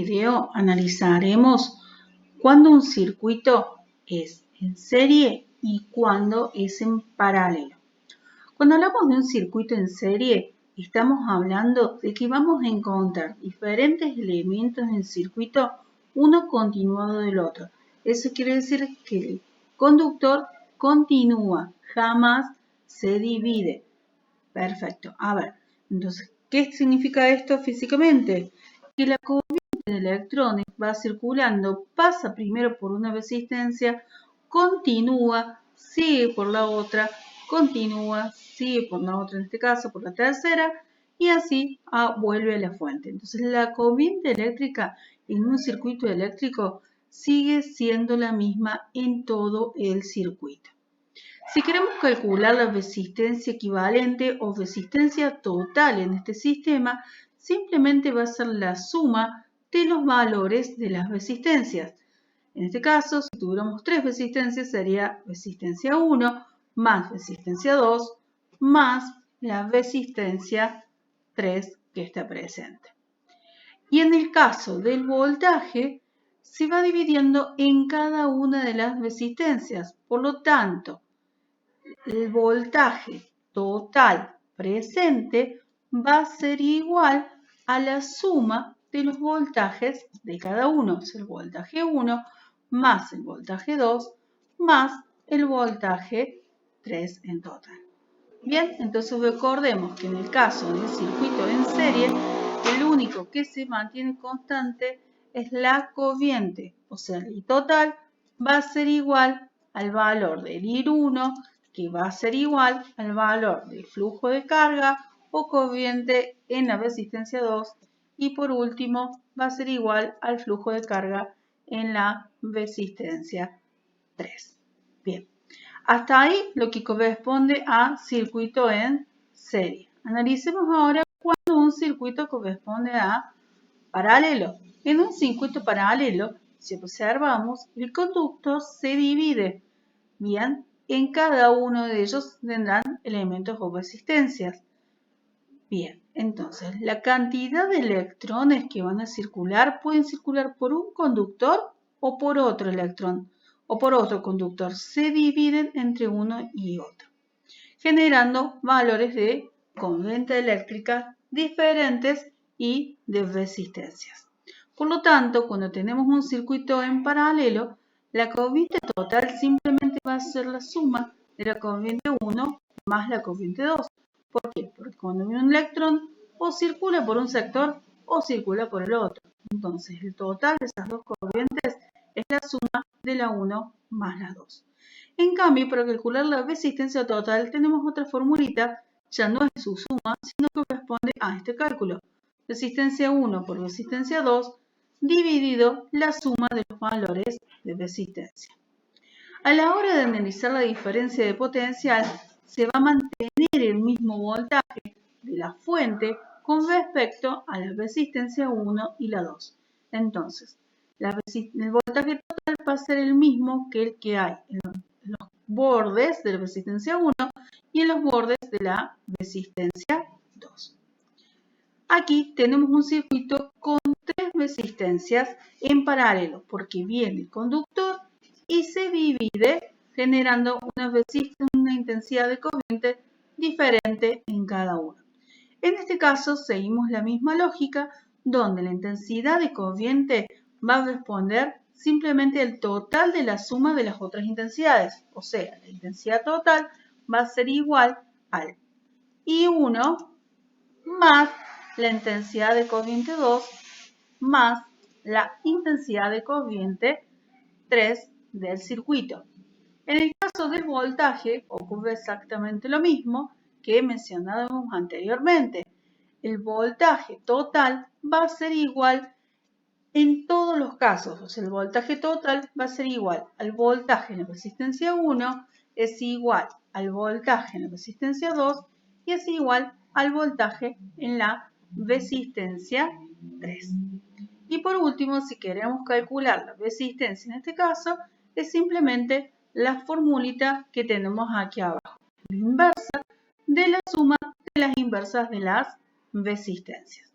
video analizaremos cuándo un circuito es en serie y cuándo es en paralelo. Cuando hablamos de un circuito en serie, estamos hablando de que vamos a encontrar diferentes elementos en el circuito, uno continuado del otro. Eso quiere decir que el conductor continúa, jamás se divide. Perfecto. A ver, entonces, ¿qué significa esto físicamente? Que la corriente de electrones va circulando, pasa primero por una resistencia, continúa, sigue por la otra, continúa, sigue por la otra, en este caso por la tercera, y así vuelve a la fuente. Entonces, la corriente eléctrica en un circuito eléctrico sigue siendo la misma en todo el circuito. Si queremos calcular la resistencia equivalente o resistencia total en este sistema, simplemente va a ser la suma de los valores de las resistencias. En este caso, si tuviéramos tres resistencias, sería resistencia 1 más resistencia 2 más la resistencia 3 que está presente. Y en el caso del voltaje, se va dividiendo en cada una de las resistencias. Por lo tanto, el voltaje total presente va a ser igual a la suma de los voltajes de cada uno. Es el voltaje 1 más el voltaje 2 más el voltaje 3 en total. Bien, entonces recordemos que en el caso del circuito en serie, el único que se mantiene constante es la corriente, o sea, el I total va a ser igual al valor del I1, que va a ser igual al valor del flujo de carga o corriente en la resistencia 2 y por último va a ser igual al flujo de carga en la resistencia 3. Bien, hasta ahí lo que corresponde a circuito en serie. Analicemos ahora cuándo un circuito corresponde a paralelo. En un circuito paralelo, si observamos, el conductor se divide. Bien, en cada uno de ellos tendrán elementos o resistencias. Bien, entonces la cantidad de electrones que van a circular pueden circular por un conductor o por otro electrón o por otro conductor. Se dividen entre uno y otro, generando valores de corriente eléctrica diferentes y de resistencias. Por lo tanto, cuando tenemos un circuito en paralelo, la corriente total simplemente va a ser la suma de la corriente 1 más la corriente 2. ¿Por qué? Porque cuando un electrón o circula por un sector o circula por el otro. Entonces, el total de esas dos corrientes es la suma de la 1 más la 2. En cambio, para calcular la resistencia total tenemos otra formulita, ya no es su suma, sino que corresponde a este cálculo. Resistencia 1 por resistencia 2 dividido la suma de los valores de resistencia. A la hora de analizar la diferencia de potencial, se va a mantener el mismo voltaje de la fuente con respecto a la resistencia 1 y la 2. Entonces, el voltaje total va a ser el mismo que el que hay en los bordes de la resistencia 1 y en los bordes de la resistencia 2. Aquí tenemos un circuito con tres resistencias en paralelo, porque viene el conductor y se divide generando una intensidad de corriente diferente en cada uno. En este caso seguimos la misma lógica, donde la intensidad de corriente va a responder simplemente al total de la suma de las otras intensidades. O sea, la intensidad total va a ser igual al I1 más la intensidad de corriente 2 más la intensidad de corriente 3 del circuito. En el caso del voltaje ocurre exactamente lo mismo que mencionábamos anteriormente. El voltaje total va a ser igual en todos los casos. O sea, el voltaje total va a ser igual al voltaje en la resistencia 1, es igual al voltaje en la resistencia 2 y es igual al voltaje en la resistencia 3. Y por último, si queremos calcular la resistencia en este caso, es simplemente la formulita que tenemos aquí abajo, la inversa de la suma de las inversas de las resistencias.